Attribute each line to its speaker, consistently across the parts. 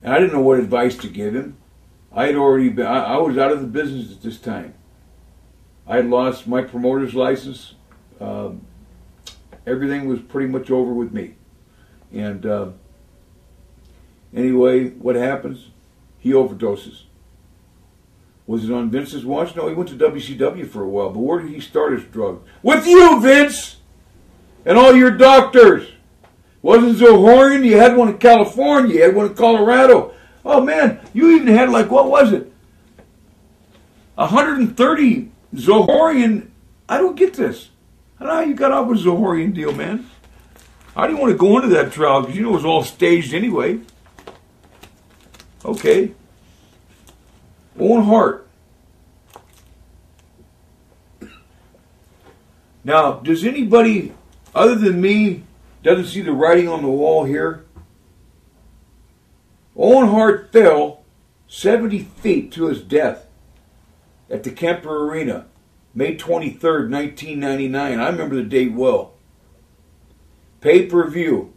Speaker 1: And I didn't know what advice to give him. I had already been, I was out of the business at this time. I had lost my promoter's license. Everything was pretty much over with me. And anyway, what happens? He overdoses. Was it on Vince's watch? No, he went to WCW for a while. But where did he start his drugs? With you, Vince! And all your doctors! Wasn't Zohorian? You had one in California. You had one in Colorado. Oh, man, you even had, like, what was it? 130 Zohorian. I don't get this. I don't know how you got off with a Zohorian deal, man. I didn't want to go into that trial because you know it was all staged anyway. Okay. Owen Hart. Now, does anybody other than me doesn't see the writing on the wall here? Owen Hart fell 70 feet to his death at the Kemper Arena, May 23rd, 1999. I remember the date well. Pay-per-view.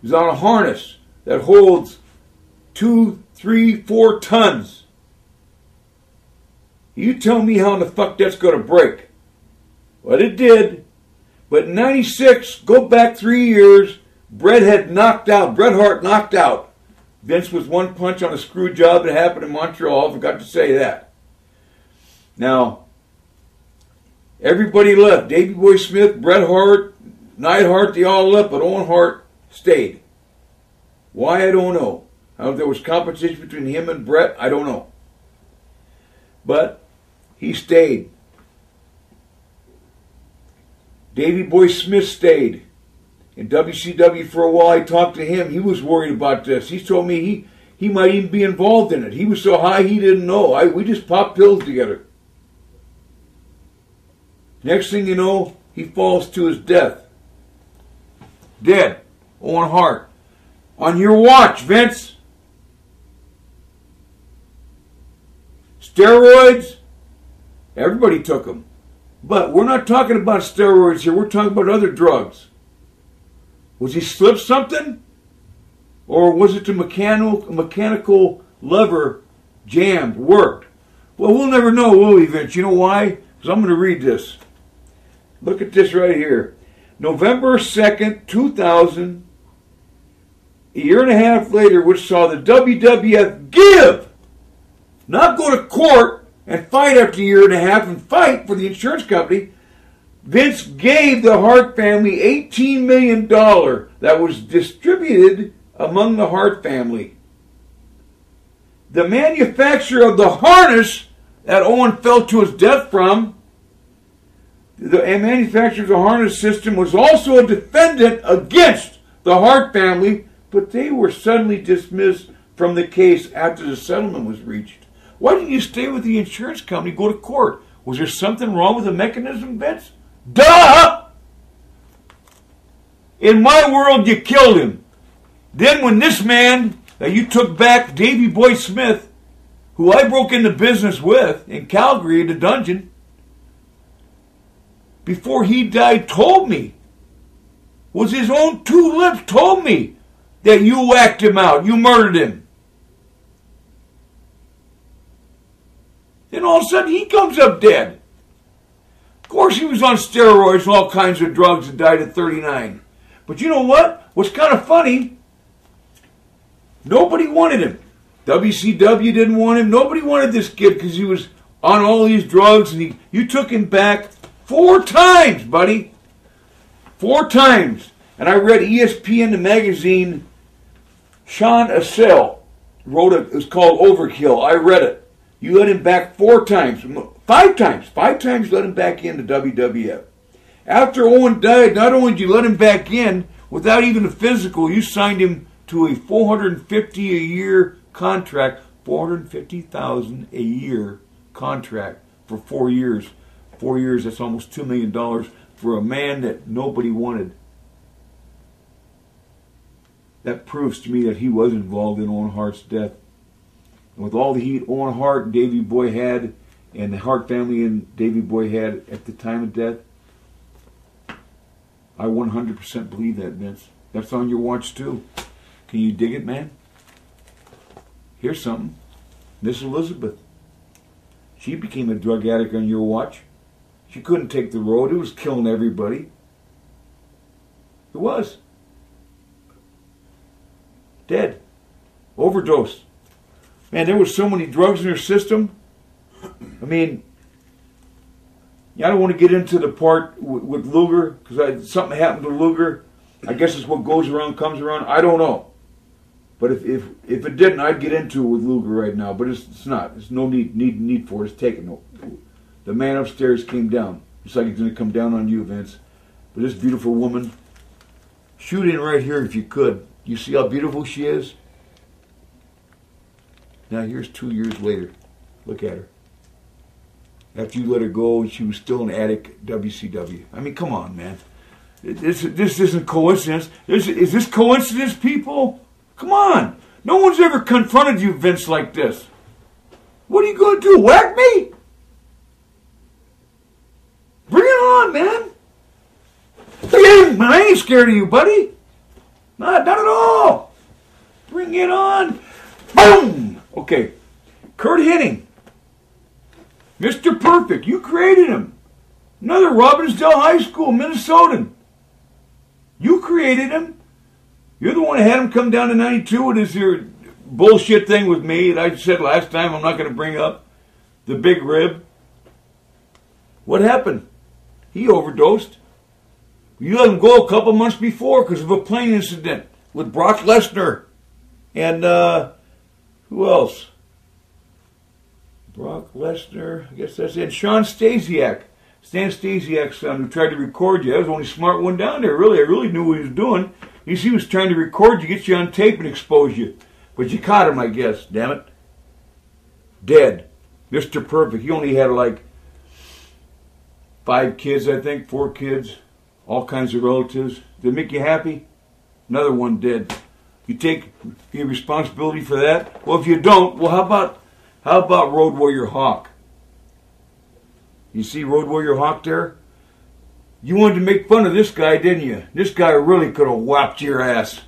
Speaker 1: He's on a harness that holds 2, 3, 4 tons. You tell me how in the fuck that's going to break. Well, it did. But in 96, go back 3 years, Bret Hart knocked out. Vince with one punch on a screw job that happened in Montreal. I forgot to say that. Now, everybody left. Davey Boy Smith, Bret Hart, Neidhart, they all left, but Owen Hart stayed. Why, I don't know. I don't know if there was competition between him and Bret. I don't know. But he stayed. Davey Boy Smith stayed. In WCW for a while, I talked to him. He was worried about this. He told me he might even be involved in it. He was so high he didn't know. We just popped pills together. Next thing you know, he falls to his death. Dead. Owen Hart. On your watch, Vince. Steroids? Everybody took them. But we're not talking about steroids here. We're talking about other drugs. Was he slipped something? Or was it the mechanical lever jammed, worked? Well, we'll never know, will we, Vince? You know why? Because I'm going to read this. Look at this right here. November 2nd, 2000, a year and a half later, which saw the WWF give, not go to court and fight after a year and a half and fight for the insurance company. Vince gave the Hart family $18 million that was distributed among the Hart family. The manufacturer of the harness that Owen fell to his death from, the manufacturer of the harness system, was also a defendant against the Hart family, but they were suddenly dismissed from the case after the settlement was reached. Why didn't you stay with the insurance company, go to court? Was there something wrong with the mechanism, Vince? Duh! In my world, you killed him. Then when this man that you took back, Davey Boy Smith, who I broke into business with in Calgary in the dungeon, before he died, told me, was his own two lips told me that you whacked him out, you murdered him. Then all of a sudden he comes up dead. Of course he was on steroids and all kinds of drugs and died at 39. But you know what? What's kind of funny, nobody wanted him. WCW didn't want him. Nobody wanted this kid because he was on all these drugs, and you took him back 4 times, buddy. 4 times. And I read ESPN, the magazine, Sean Assell wrote it. It was called Overkill. I read it. You let him back 4 times. 5 times. 5 times you let him back into WWF. After Owen died, not only did you let him back in, without even a physical, you signed him to a $450 a year contract, $450,000 a year contract for 4 years. 4 years, that's almost $2 million for a man that nobody wanted. That proves to me that he was involved in Owen Hart's death. And with all the heat Owen Hart and Davey Boy had, and the Hart family and Davey Boy had at the time of death, I 100% believe that, Vince. That's on your watch too. Can you dig it, man? Here's something. Miss Elizabeth. She became a drug addict on your watch. She couldn't take the road. It was killing everybody. It was. Dead. Overdose. Man, there was so many drugs in her system. I mean, I don't want to get into the part with Luger, because something happened to Luger. I guess it's what goes around comes around. I don't know. But if it didn't, I'd get into it with Luger right now. But it's not. There's no need for it. It's taken. The man upstairs came down. Just like he's going to come down on you, Vince. But this beautiful woman, shoot in right here if you could. You see how beautiful she is? Now here's 2 years later. Look at her. After you let her go, she was still an addict, WCW. I mean, come on, man. This isn't coincidence. Is this coincidence, people? Come on. No one's ever confronted you, Vince, like this. What are you going to do, whack me? Bring it on, man. I ain't scared of you, buddy. Not at all. Bring it on. Boom. Okay. Kurt Hennig. Mr. Perfect. You created him. Another Robbinsdale High School, Minnesotan. You created him. You're the one that had him come down to 92 with this your bullshit thing with me that I said last time I'm not going to bring up. The big rib. What happened? He overdosed. You let him go a couple months before because of a plane incident with Brock Lesnar. And who else? Brock Lesnar, I guess that's it. Sean Stasiak. Stan Stasiak's son who tried to record you. That was the only smart one down there, really. I really knew what he was doing. He was trying to record you, get you on tape and expose you. But you caught him, I guess, damn it. Dead. Mr. Perfect. He only had like 5 kids, I think, 4 kids. All kinds of relatives. Did it make you happy? Another one dead. You take your responsibility for that? Well, if you don't, well, how about Road Warrior Hawk? You see Road Warrior Hawk there? You wanted to make fun of this guy, didn't you? This guy really could have whacked your ass.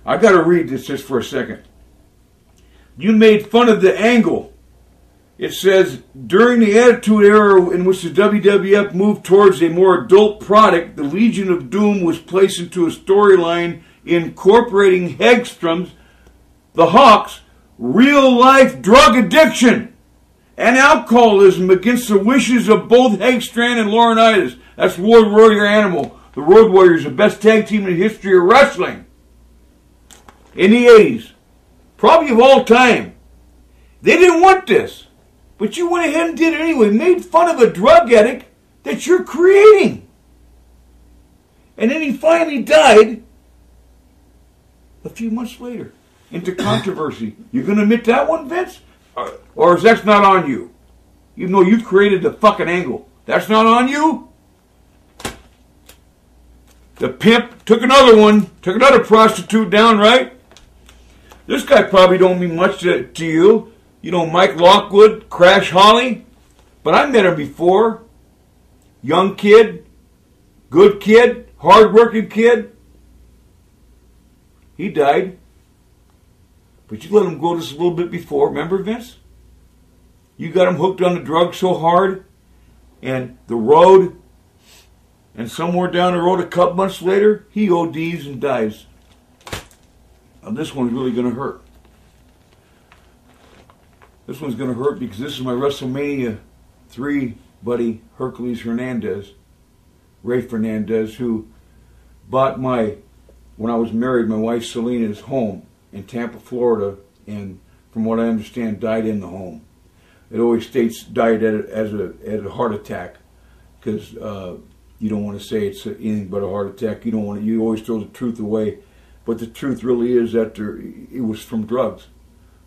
Speaker 1: I got to read this just for a second. You made fun of the angle. It says, during the Attitude Era in which the WWF moved towards a more adult product, the Legion of Doom was placed into a storyline incorporating Hagstrom's, the Hawk's, real-life drug addiction and alcoholism against the wishes of both Hagstrand and Laurinaitis. That's Road Warrior Animal. The Road Warriors, the best tag team in the history of wrestling. In the 80s. Probably of all time. They didn't want this. But you went ahead and did it anyway. Made fun of a drug addict that you're creating. And then he finally died a few months later. Into controversy. You going to admit that one, Vince? Or is that not on you? Even though you created the fucking angle. That's not on you? The pimp took another one. Took another prostitute down, right? This guy probably don't mean much to you. You know, Mike Lockwood, Crash Holly. But I met him before. Young kid. Good kid. Hard-working kid. He died. But you let him go just a little bit before. Remember, Vince? You got him hooked on the drug so hard. And the road. And somewhere down the road, a couple months later, he ODs and dies. Now this one's really going to hurt. This one's going to hurt because this is my WrestleMania 3 buddy, Hercules Hernandez. Ray Fernandez, who bought when I was married, my wife Selena's home in Tampa, Florida, and from what I understand, died in the home. It always states died at a heart attack, because you don't want to say it's anything but a heart attack. You always throw the truth away, but the truth really is that it was from drugs.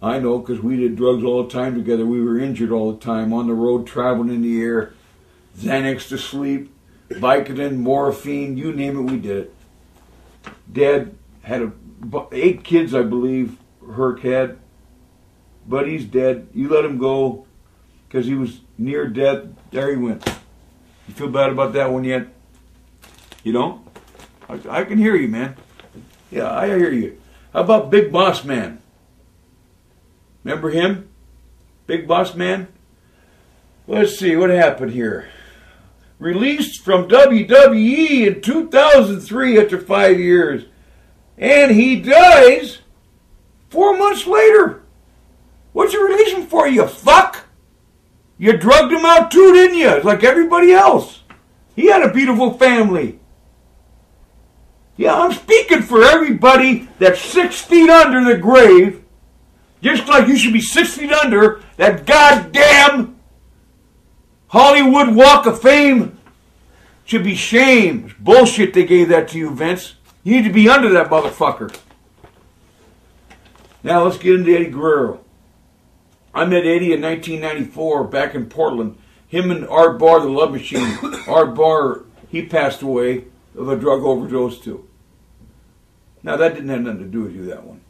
Speaker 1: I know, because we did drugs all the time together. We were injured all the time, on the road, traveling in the air, Xanax to sleep, Vicodin, morphine, you name it, we did it. Dad had 8 kids, I believe, Herc had. But he's dead. You let him go because he was near death. There he went. You feel bad about that one yet? You don't? I can hear you, man. Yeah, I hear you. How about Big Boss Man? Remember him? Big Boss Man? Let's see, what happened here? Released from WWE in 2003 after 5 years. And he dies 4 months later. What'd you release him for, you fuck? You drugged him out too, didn't you? Like everybody else. He had a beautiful family. Yeah, I'm speaking for everybody that's 6 feet under the grave. Just like you should be 6 feet under that goddamn Hollywood Walk of Fame. Should be shame. It's bullshit they gave that to you, Vince. You need to be under that motherfucker. Now let's get into Eddie Guerrero. I met Eddie in 1994 back in Portland. Him and Art Barr, the Love Machine. Art Barr, he passed away of a drug overdose too. Now that didn't have nothing to do with you, that one.